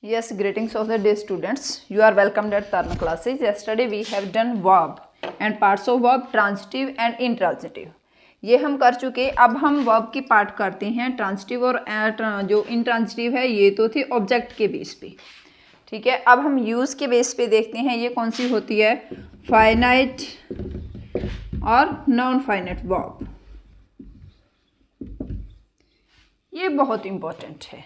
Yes, greetings of the day students. You are welcomed at Tarna classes. Yesterday we have done verb and parts of verb, transitive and intransitive. ये हम कर चुके. अब हम verb की part करते हैं. ट्रांजिटिव और जो इंट्रांजिटिव है ये तो थी ऑब्जेक्ट के बेस पे. ठीक है, अब हम यूज़ के बेस पे देखते हैं ये कौन सी होती है, फाइनाइट और नॉन फाइनाइट वर्ब. ये बहुत इम्पोर्टेंट है.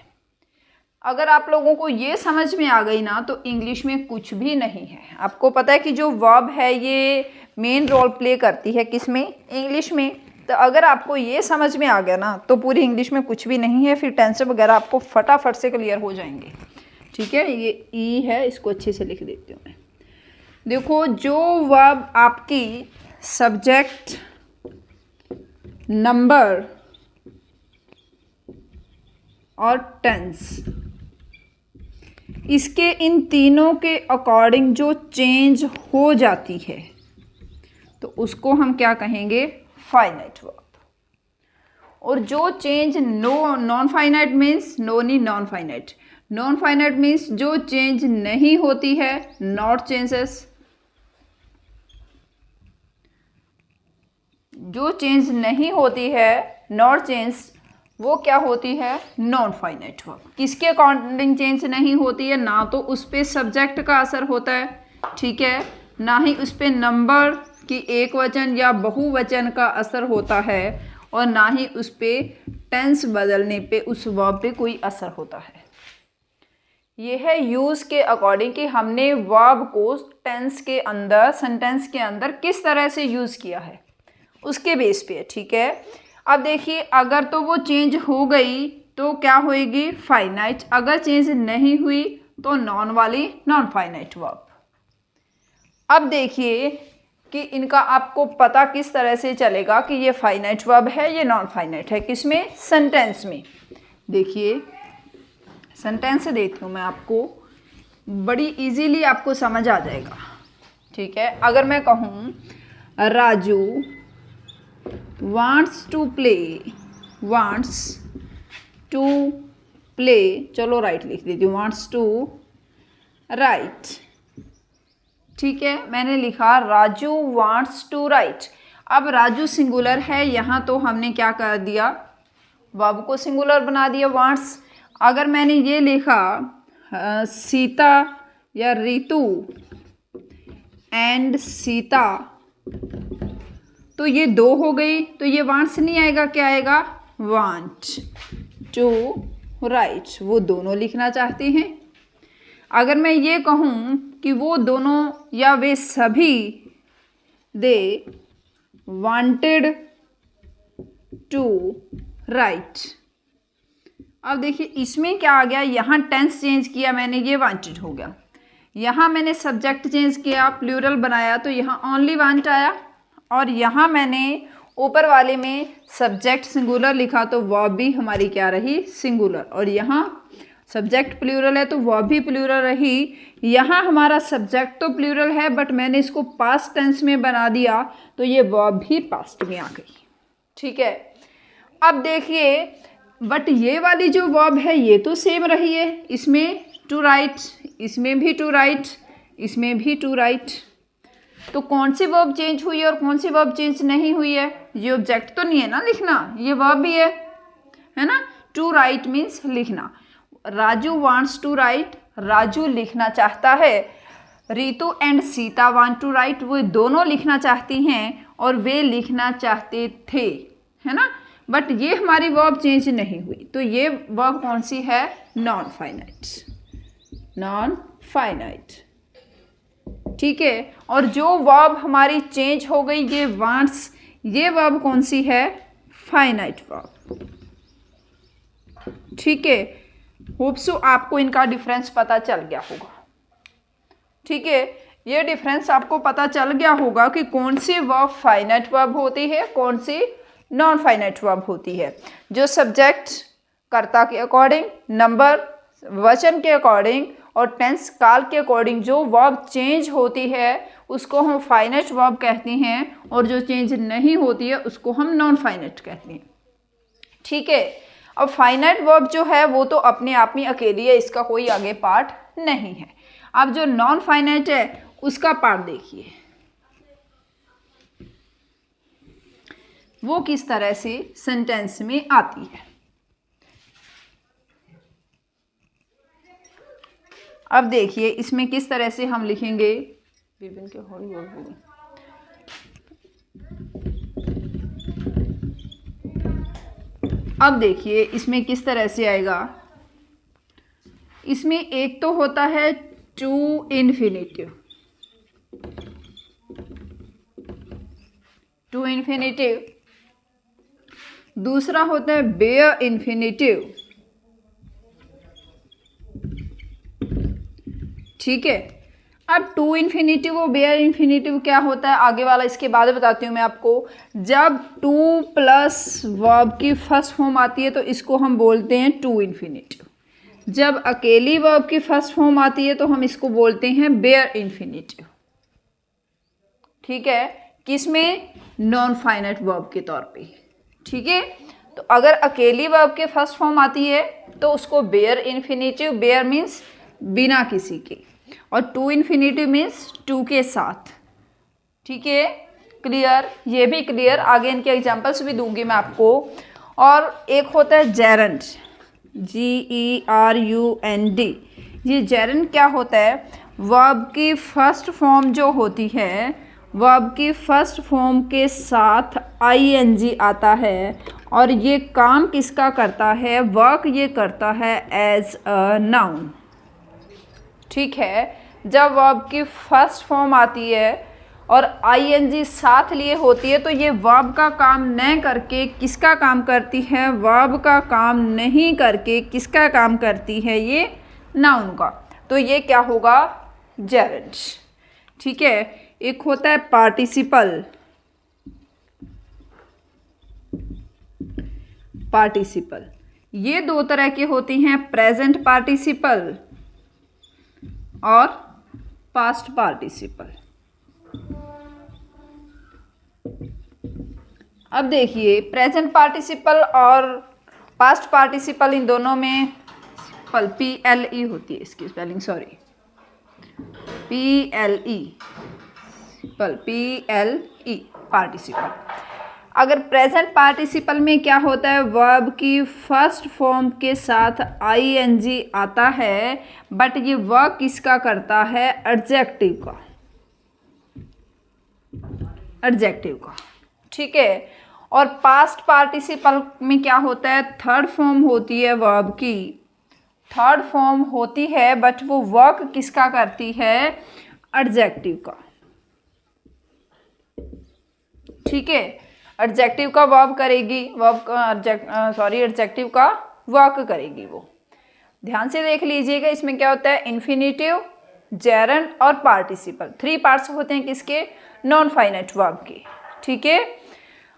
अगर आप लोगों को ये समझ में आ गई ना तो इंग्लिश में कुछ भी नहीं है. आपको पता है कि जो वर्ब है ये मेन रोल प्ले करती है किस में, इंग्लिश में. तो अगर आपको ये समझ में आ गया ना तो पूरी इंग्लिश में कुछ भी नहीं है. फिर टेंस वगैरह आपको फटाफट से क्लियर हो जाएंगे. ठीक है, ये ई है, इसको अच्छे से लिख देती हूँ मैं. देखो, जो वर्ब आपकी सब्जेक्ट, नंबर और टेंस, इसके इन तीनों के अकॉर्डिंग जो चेंज हो जाती है तो उसको हम क्या कहेंगे, फाइनाइट वर्ब. और जो change non finite means non finite. Non finite means जो चेंज नहीं होती है, नॉट चेंजेस. जो चेंज नहीं होती है, नॉट चेंज, वो क्या होती है, नॉन फाइनाइट वर्ब. किसके अकॉर्डिंग चेंज नहीं होती है, ना तो उस पर सब्जेक्ट का असर होता है, ठीक है, ना ही उस पर नंबर की एक वचन या बहुवचन का असर होता है, और ना ही उस पर टेंस बदलने पे उस वर्ब पे कोई असर होता है. ये है यूज़ के अकॉर्डिंग कि हमने वर्ब को टेंस के अंदर, सेंटेंस के अंदर किस तरह से यूज़ किया है, उसके बेस पे. ठीक है, अब देखिए, अगर तो वो चेंज हो गई तो क्या होएगी, फाइनाइट. अगर चेंज नहीं हुई तो नॉन वाली, नॉन फाइनाइट वर्ब. अब देखिए कि इनका आपको पता किस तरह से चलेगा कि ये फाइनाइट वर्ब है, ये नॉन फाइनाइट है. किसमें, सेंटेंस में. देखिए, सेंटेंस देती हूँ मैं आपको, बड़ी इजीली आपको समझ आ जाएगा. ठीक है, अगर मैं कहूँ राजू wants to play, चलो राइट लिख देती हूँ, wants to write. ठीक है, मैंने लिखा राजू wants to write. अब राजू सिंगुलर है, यहाँ तो हमने क्या कर दिया, वर्ब को सिंगुलर बना दिया, wants. अगर मैंने ये लिखा सीता या रितु एंड सीता, तो ये दो हो गई, तो ये वांट्स नहीं आएगा, क्या आएगा, वांट टू राइट. वो दोनों लिखना चाहते हैं. अगर मैं ये कहूँ कि वो दोनों या वे सभी, दे वांटेड टू राइट. अब देखिए इसमें क्या आ गया, यहाँ टेंस चेंज किया मैंने, ये वांटेड हो गया. यहाँ मैंने सब्जेक्ट चेंज किया, प्लूरल बनाया, तो यहाँ ओनली वांट आया. और यहाँ मैंने ऊपर वाले में सब्जेक्ट सिंगुलर लिखा तो वर्ब भी हमारी क्या रही, सिंगुलर. और यहाँ सब्जेक्ट प्लूरल है तो वर्ब भी प्लूरल रही. यहाँ हमारा सब्जेक्ट तो प्लूरल है बट मैंने इसको पास्ट टेंस में बना दिया तो ये वर्ब भी पास्ट में आ गई. ठीक है, अब देखिए, बट ये वाली जो वर्ब है ये तो सेम रही है. इसमें टू राइट, इसमें भी टू राइट, इसमें भी टू राइट. तो कौन सी वर्ब चेंज हुई है और कौन सी वर्ब चेंज नहीं हुई है, ये ऑब्जेक्ट तो नहीं है ना लिखना, ये वर्ब भी है ना. टू राइट मीन्स लिखना. Raju wants to write, Raju लिखना चाहता है. Ritu and Sita want to write, वो दोनों लिखना चाहती हैं और वे लिखना चाहते थे, है ना. बट ये हमारी वर्ब चेंज नहीं हुई, तो ये वर्ब कौन सी है, नॉन फाइनाइट, नॉन फाइनाइट. ठीक है, और जो वर्ब हमारी चेंज हो गई, ये वांट्स, ये वर्ब कौन सी है, फाइनाइट वर्ब. ठीक है, होप सो आपको इनका डिफरेंस पता चल गया होगा. ठीक है, ये डिफरेंस आपको पता चल गया होगा कि कौन सी वर्ब फाइनाइट वर्ब होती है, कौन सी नॉन फाइनाइट वर्ब होती है. जो सब्जेक्ट कर्ता के अकॉर्डिंग, नंबर वचन के अकॉर्डिंग और टेंस काल के अकॉर्डिंग जो वर्ब चेंज होती है उसको हम फाइनाइट वर्ब कहते हैं, और जो चेंज नहीं होती है उसको हम नॉन फाइनाइट कहते हैं. ठीक है, अब फाइनाइट वर्ब जो है वो तो अपने आप में अकेली है, इसका कोई आगे पार्ट नहीं है। अब जो नॉन फाइनाइट है उसका पार्ट देखिए, वो किस तरह से सेंटेंस में आती है। अब देखिए इसमें किस तरह से हम लिखेंगे। विभिन्न के हौली हौली अब देखिए इसमें किस तरह से आएगा। इसमें एक तो होता है टू इन्फिनिटिव, टू इन्फिनिटिव, दूसरा होता है बेयर इन्फिनिटिव, ठीक है। अब टू इन्फिनिटिव और बेयर इन्फिनिटिव क्या होता है आगे वाला इसके बाद बताती हूँ मैं आपको। जब टू प्लस वर्ब की फर्स्ट फॉर्म आती है तो इसको हम बोलते हैं टू इन्फिनिटिव। जब अकेली वर्ब की फर्स्ट फॉर्म आती है तो हम इसको बोलते हैं बेयर इन्फिनिटिव, ठीक है। किसमें? नॉन फाइनाइट वर्ब के तौर पे, ठीक है। तो अगर अकेली वर्ब के फर्स्ट फॉर्म आती है तो उसको बेयर इन्फिनिटिव, बेयर मीन्स बिना किसी के, और टू इन्फिनिटिव मीन्स टू के साथ, ठीक है। क्लियर? ये भी क्लियर, आगे इनके एग्जांपल्स भी दूंगी मैं आपको। और एक होता है जेरंड, GERUND। ये जेरंड क्या होता है? वर्ब की फर्स्ट फॉर्म जो होती है, वर्ब की फर्स्ट फॉर्म के साथ ING आता है और ये काम किसका करता है? वर्क ये करता है एज अ नाउन, ठीक है। जब वर्ब की फर्स्ट फॉर्म आती है और ING साथ लिए होती है तो ये वर्ब का काम न करके किसका काम करती है? वर्ब का काम नहीं करके किसका काम करती है? ये नाउन का। तो ये क्या होगा? जेरंड, ठीक है। एक होता है पार्टिसिपल, पार्टिसिपल ये दो तरह के होते हैं, प्रेजेंट पार्टिसिपल और पास्ट पार्टिसिपल। अब देखिए प्रेजेंट पार्टिसिपल और पास्ट पार्टिसिपल इन दोनों में PLE होती है इसकी स्पेलिंग, सॉरी PLE पार्टिसिपल। अगर प्रेजेंट पार्टिसिपल में क्या होता है? वर्ब की फर्स्ट फॉर्म के साथ ING आता है, बट ये वर्क किसका करता है? एडजेक्टिव का, एडजेक्टिव का, ठीक है। और पास्ट पार्टिसिपल में क्या होता है? थर्ड फॉर्म होती है वर्ब की, थर्ड फॉर्म होती है बट वो वर्क किसका करती है? एडजेक्टिव का, ठीक है। एडजेक्टिव का वर्ब करेगी, वर्ब का एडजेक्टिव का वर्क करेगी वो। ध्यान से देख लीजिएगा इसमें क्या होता है? इन्फिनिटिव, जेरंड और पार्टिसिपल, 3 पार्ट्स होते हैं किसके? नॉन फाइनाइट वर्ब के, ठीक है।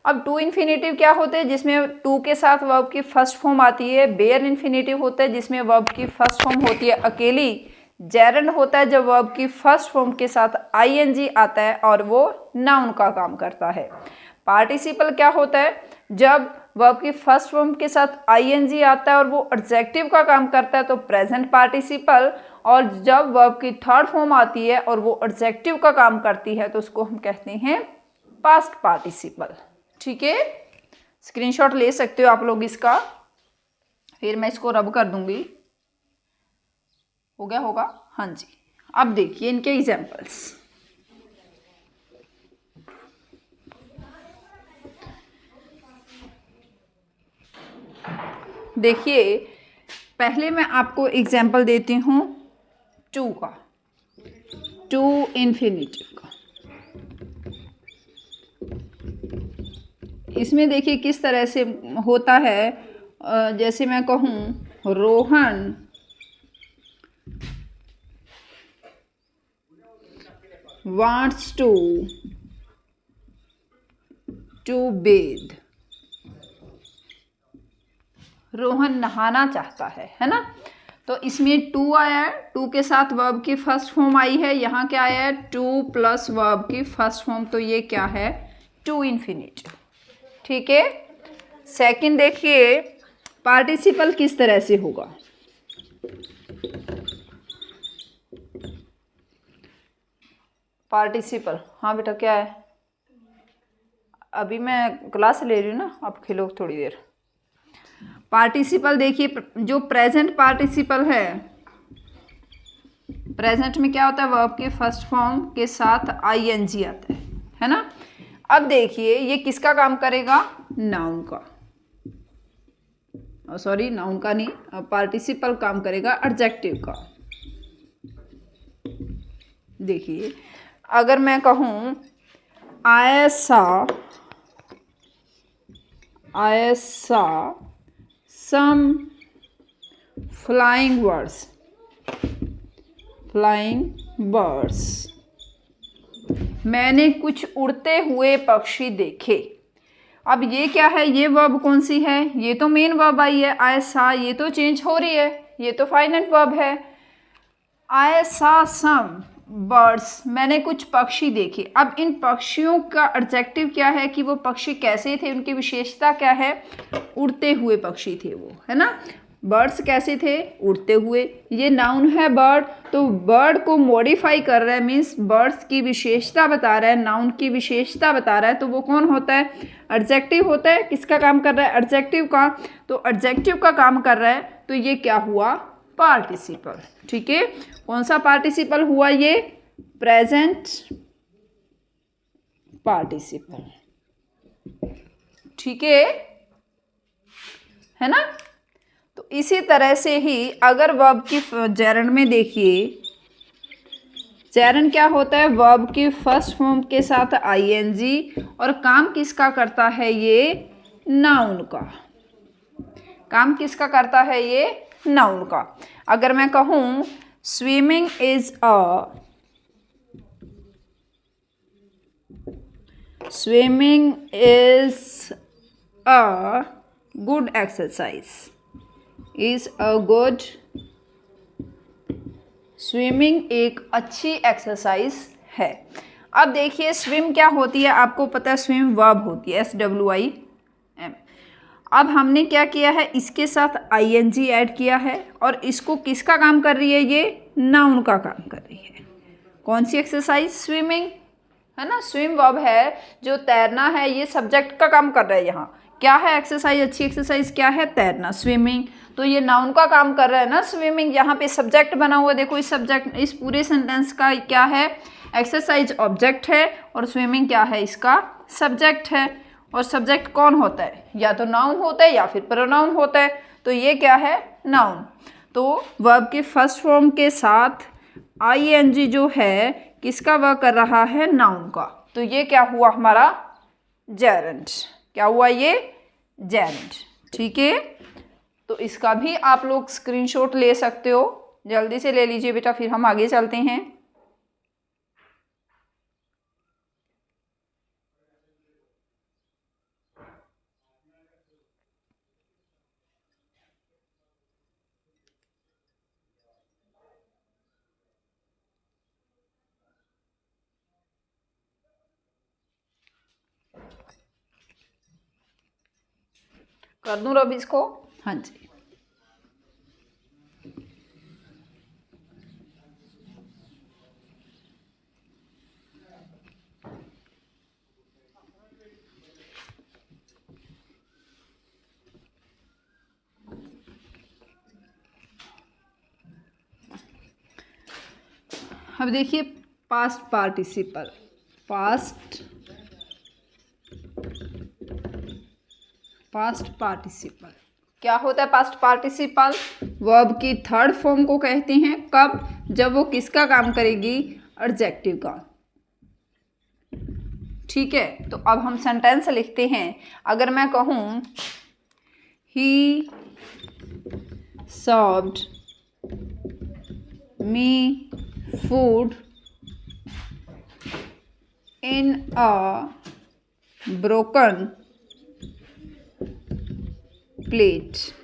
अब टू इन्फिनिटिव क्या होते हैं? जिसमें टू के साथ वर्ब की फर्स्ट फॉर्म आती है। बेयर इन्फिनिटिव होता है जिसमें वर्ब की फर्स्ट फॉर्म होती है अकेली। जेरंड होता है जब वर्ब की फर्स्ट फॉर्म के साथ ING आता है और वो नाउन का काम करता है। पार्टिसिपल क्या होता है? जब वर्ब की फर्स्ट फॉर्म के साथ ING आता है और वो एडजेक्टिव का काम करता है तो प्रेजेंट पार्टिसिपल, और जब वर्ब की थर्ड फॉर्म आती है और वो एडजेक्टिव का काम करती है तो उसको हम कहते हैं पास्ट पार्टिसिपल, ठीक है। स्क्रीनशॉट ले सकते हो आप लोग इसका, फिर मैं इसको रब कर दूंगी। हो गया होगा? हाँ जी। अब देखिए इनके एग्जाम्पल्स। देखिए पहले मैं आपको एग्जाम्पल देती हूँ टू का, टू इन्फिनिटिव का। इसमें देखिए किस तरह से होता है। जैसे मैं कहूँ Rohan wants to bathe। Rohan नहाना चाहता है ना। तो इसमें टू आया है, टू के साथ वर्ब की फर्स्ट फॉर्म आई है। यहाँ क्या आया है? टू प्लस वर्ब की फर्स्ट फॉर्म, तो ये क्या है? टू इन्फिनिटिव, ठीक है। सेकंड देखिए पार्टिसिपल किस तरह से होगा? पार्टिसिपल, हाँ बेटा क्या है? अभी मैं क्लास ले रही हूँ ना, आप खेलो थोड़ी देर। पार्टिसिपल देखिए, जो प्रेजेंट पार्टिसिपल है, प्रेजेंट में क्या होता है? वर्ब के फर्स्ट फॉर्म के साथ आईएनजी आता है ना। अब देखिए ये किसका काम करेगा? नाउन का। सॉरी, नाउन का नहीं, पार्टिसिपल काम करेगा एडजेक्टिव का। देखिए अगर मैं कहूँ I saw some flying birds, मैंने कुछ उड़ते हुए पक्षी देखे। अब ये क्या है? ये वर्ब कौन सी है? ये तो मेन वर्ब आई है। I saw, ये तो चेंज हो रही है, ये तो फाइनाइट वर्ब है। I saw some बर्ड्स, मैंने कुछ पक्षी देखे। अब इन पक्षियों का एडजेक्टिव क्या है कि वो पक्षी कैसे थे, उनकी विशेषता क्या है? उड़ते हुए पक्षी थे वो, है ना। बर्ड्स कैसे थे? उड़ते हुए। ये नाउन है बर्ड, तो बर्ड को मॉडिफाई कर रहा है, मीन्स बर्ड्स की विशेषता बता रहा है, नाउन की विशेषता बता रहा है, तो वो कौन होता है? एडजेक्टिव होता है। किसका काम कर रहा है? एडजेक्टिव का। तो एडजेक्टिव का काम कर रहा है, तो ये क्या हुआ? पार्टिसिपल। ठीक है, कौन सा पार्टिसिपल हुआ? ये प्रेजेंट पार्टिसिपल। ठीक है ना। तो इसी तरह से ही अगर वर्ब की जेरंड में देखिए, जेरंड क्या होता है? वर्ब की फर्स्ट फॉर्म के साथ आईएनजी, और काम किसका करता है? ये नाउन का। काम किसका करता है? ये नाउन का। अगर मैं कहूँ swimming is a good exercise, swimming एक अच्छी एक्सरसाइज है। अब देखिए स्विम क्या होती है? आपको पता है स्विम वर्ब होती है, SWIM। अब हमने क्या किया है? इसके साथ आईएनजी ऐड किया है, और इसको किसका काम कर रही है? ये नाउन का काम कर रही है। कौन सी एक्सरसाइज? स्विमिंग, है ना। स्विम वर्ब है, जो तैरना है, ये सब्जेक्ट का काम कर रहा है। यहाँ क्या है? एक्सरसाइज, अच्छी एक्सरसाइज क्या है? तैरना, स्विमिंग। तो ये नाउन का काम कर रहा है ना, स्विमिंग। यहाँ पे सब्जेक्ट बना हुआ है, देखो इस सब्जेक्ट, इस पूरे सेंटेंस का क्या है? एक्सरसाइज ऑब्जेक्ट है, और स्विमिंग क्या है? इसका सब्जेक्ट है। और सब्जेक्ट कौन होता है? या तो नाउन होता है या फिर प्रोनाउन होता है। तो ये क्या है? नाउन। तो वर्ब के फर्स्ट फॉर्म के साथ आईएनजी जो है किसका वर्क कर रहा है? नाउन का। तो ये क्या हुआ हमारा? जेरंड। क्या हुआ? ये जेरंड। ठीक है, तो इसका भी आप लोग स्क्रीनशॉट ले सकते हो, जल्दी से ले लीजिए बेटा, फिर हम आगे चलते हैं। कर दूं रब इसको? हाँ जी। अब देखिए पास्ट पार्टिसिपल। पास्ट पार्टिसिपल क्या होता है? पास्ट पार्टिसिपल वर्ब की थर्ड फॉर्म को कहते हैं। कब? जब वो किसका काम करेगी? एडजेक्टिव का। ठीक है, तो अब हम सेंटेंस लिखते हैं। अगर मैं कहूँ ही served me food in a broken plate.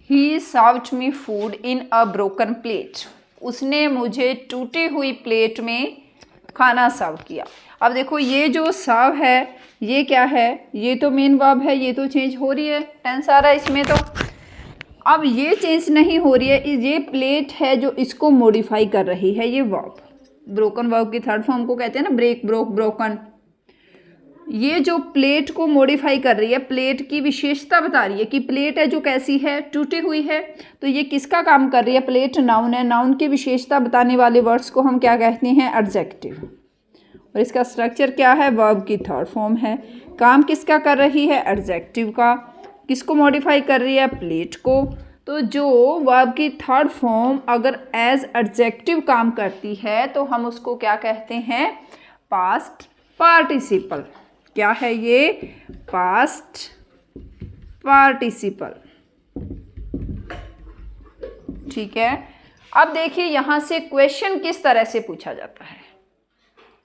He served me food in a broken plate. उसने मुझे टूटी हुई प्लेट में खाना सर्व किया। अब देखो ये जो सर्व है ये क्या है, ये तो मेन वर्ब है, ये तो चेंज हो रही है, टेंस आ रहा है इसमें। तो अब ये चेंज नहीं हो रही है, ये प्लेट है जो इसको मॉडिफाई कर रही है, ये वर्ब। ब्रोकन वर्ब की थर्ड फॉर्म को कहते हैं ना ब्रेक, ब्रोक, ब्रोकन। ये जो प्लेट को मॉडिफाई कर रही है, प्लेट की विशेषता बता रही है कि प्लेट है जो कैसी है, टूटी हुई है। तो ये किसका काम कर रही है, प्लेट नाउन है, नाउन की विशेषता बताने वाले वर्ड्स को हम क्या कहते हैं, एडजेक्टिव। और इसका स्ट्रक्चर क्या है, वर्ब की थर्ड फॉर्म है। काम किसका कर रही है, एडजेक्टिव का। किसको मॉडिफाई कर रही है, प्लेट को। तो जो वर्ब की थर्ड फॉर्म अगर एज एडजेक्टिव काम करती है तो हम उसको क्या कहते हैं, पास्ट पार्टिसिपल। क्या है ये, पास्ट पार्टिसिपल। ठीक है। अब देखिए यहाँ से क्वेश्चन किस तरह से पूछा जाता है।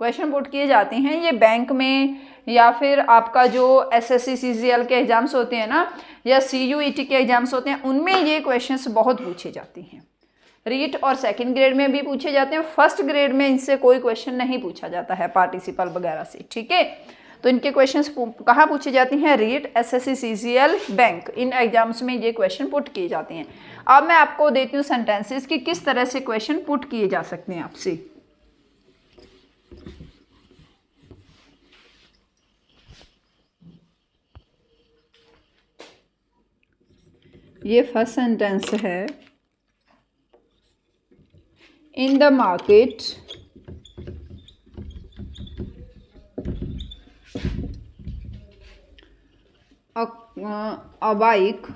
क्वेश्चन पुट किए जाते हैं ये बैंक में, या फिर आपका जो एसएससी सीजीएल के एग्जाम्स होते हैं ना, या सीयूईटी के एग्जाम्स होते हैं, उनमें ये क्वेश्चंस बहुत पूछे जाते हैं। रीट और सेकंड ग्रेड में भी पूछे जाते हैं, फर्स्ट ग्रेड में इनसे कोई क्वेश्चन नहीं पूछा जाता है पार्टिसिपल वगैरह से। ठीक है। तो इनके क्वेश्चंस कहाँ पूछे जाते हैं, रीट, एसएससी सीजीएल, बैंक, इन एग्जाम्स में ये क्वेश्चन पुट किए जाते हैं। अब मैं आपको देती हूँ सेंटेंसेस कि किस तरह से क्वेश्चन पुट किए जा सकते हैं आपसे। ये फर्स्ट सेंटेंस है, in the market a bike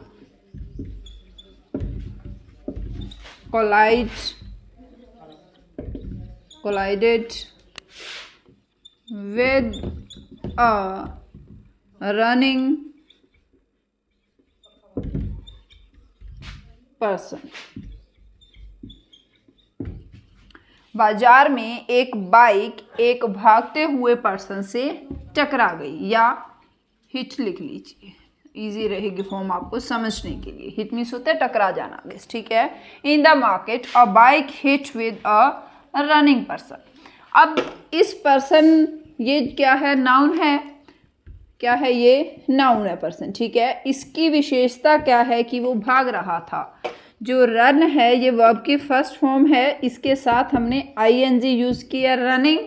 collided with a running person। बाजार में एक बाइक एक भागते हुए पर्सन से टकरा गई, या हिट लिख लीजिए, इजी रहेगी फॉर्म आपको समझने के लिए। हिट मीन्स होता है टकरा जाना, बस। ठीक है। In the market a bike hit with a running person. अब इस पर्सन, ये क्या है, नाउन है। क्या है ये, नाउन है पर्सन। ठीक है। इसकी विशेषता क्या है कि वो भाग रहा था। जो रन है ये वर्ब की फर्स्ट फॉर्म है, इसके साथ हमने आईएनजी यूज़ किया, रनिंग,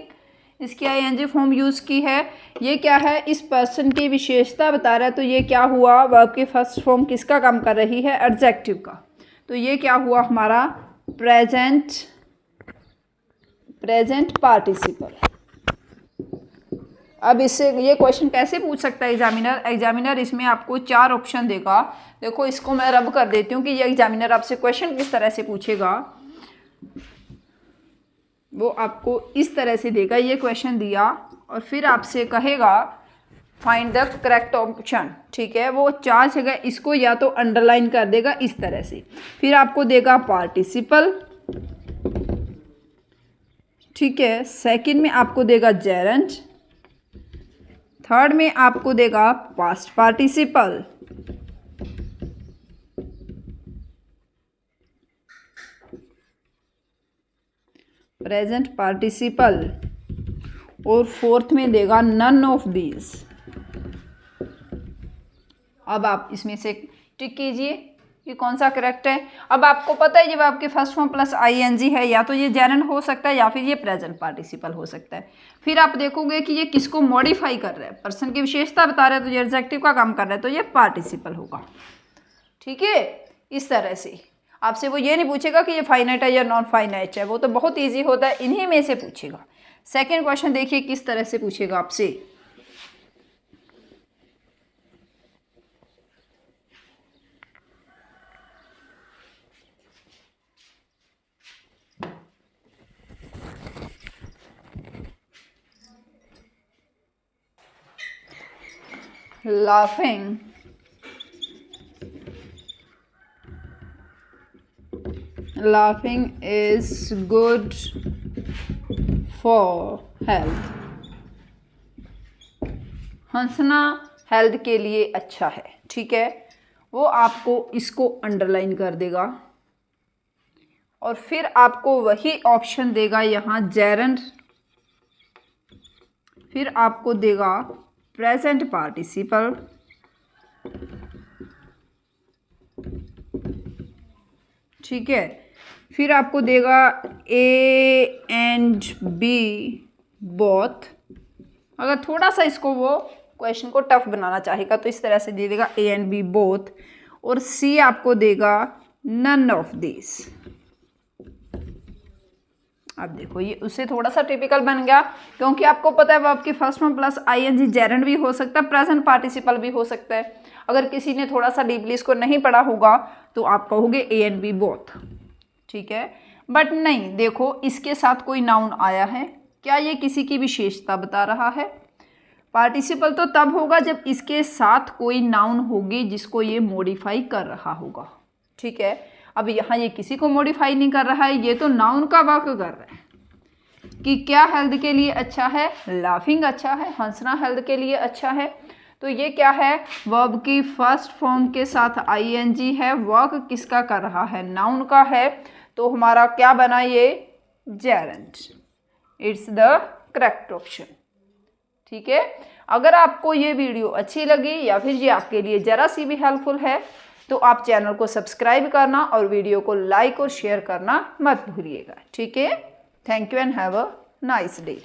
इसकी आईएनजी फॉर्म यूज़ की है। ये क्या है, इस पर्सन की विशेषता बता रहा है। तो ये क्या हुआ, वर्ब की फर्स्ट फॉर्म किसका काम कर रही है, एडजेक्टिव का। तो ये क्या हुआ हमारा, प्रेजेंट पार्टिसिपल। अब इससे ये क्वेश्चन कैसे पूछ सकता है एग्जामिनर इसमें आपको 4 ऑप्शन देगा। देखो इसको मैं रब कर देती हूँ कि ये एग्जामिनर आपसे क्वेश्चन किस तरह से पूछेगा। वो आपको इस तरह से देगा, ये क्वेश्चन दिया और फिर आपसे कहेगा फाइंड द करेक्ट ऑप्शन। ठीक है। वो 4 जगह इसको या तो अंडरलाइन कर देगा इस तरह से, फिर आपको देगा पार्टिसिपल। ठीक है। सेकंड में आपको देगा जेरेंट, थर्ड में आपको देगा पास्ट पार्टिसिपल, प्रेजेंट पार्टिसिपल, और फोर्थ में देगा नन ऑफ दीज। अब आप इसमें से टिक कीजिए कि कौन सा करेक्ट है। अब आपको पता है जब आपके फर्स्ट फॉर्म प्लस आईएनजी है, या तो ये जेरेंट हो सकता है या फिर ये प्रेजेंट पार्टिसिपल हो सकता है। फिर आप देखोगे कि ये किसको मॉडिफाई कर रहा है, पर्सन की विशेषता बता रहा है, तो ये एडजेक्टिव का काम कर रहा है, तो ये पार्टिसिपल होगा। ठीक है। इस तरह से आपसे वो ये नहीं पूछेगा कि ये फाइनाइट है या नॉन फाइनाइट है, वो तो बहुत ईजी होता है, इन्हीं में से पूछेगा। सेकेंड क्वेश्चन देखिए किस तरह से पूछेगा आपसे। Laughing is good for health। हंसना हेल्थ के लिए अच्छा है। ठीक है। वो आपको इसको अंडरलाइन कर देगा और फिर आपको वही ऑप्शन देगा यहाँ जेरेंट फिर आपको देगा प्रेजेंट पार्टिसिपल, ठीक है। फिर आपको देगा ए एंड बी बोथ। अगर थोड़ा सा इसको वो क्वेश्चन को टफ बनाना चाहेगा तो इस तरह से दे देगा ए एंड बी बोथ। और सी आपको देगा नन ऑफ दिस। अब देखो ये उससे थोड़ा सा टिपिकल बन गया, क्योंकि आपको पता है वर्ब की first form plus ING gerund भी हो सकता है, प्रेजेंट पार्टिसिपल भी हो सकता है। अगर किसी ने थोड़ा सा डीपली इसको नहीं पढ़ा होगा तो आप कहोगे ए एंड बी बोथ, ठीक है। बट नहीं, देखो इसके साथ कोई नाउन आया है, क्या ये किसी की विशेषता बता रहा है? पार्टिसिपल तो तब होगा जब इसके साथ कोई नाउन होगी जिसको ये मॉडिफाई कर रहा होगा, ठीक है। अब यहाँ ये किसी को मॉडिफाई नहीं कर रहा है, ये तो नाउन का वर्क कर रहा है कि क्या हेल्थ के लिए अच्छा है, लाफिंग अच्छा है, हंसना हेल्थ के लिए अच्छा है। तो ये क्या है, वर्ब की फर्स्ट फॉर्म के साथ आईएनजी है, वर्क किसका कर रहा है, नाउन का है। तो हमारा क्या बना ये, Geraint. It's the correct option, ठीक है। अगर आपको ये वीडियो अच्छी लगी या फिर ये आपके लिए ज़रा सी भी हेल्पफुल है तो आप चैनल को सब्सक्राइब करना और वीडियो को लाइक और शेयर करना मत भूलिएगा, ठीक है। Thank you and have a nice day.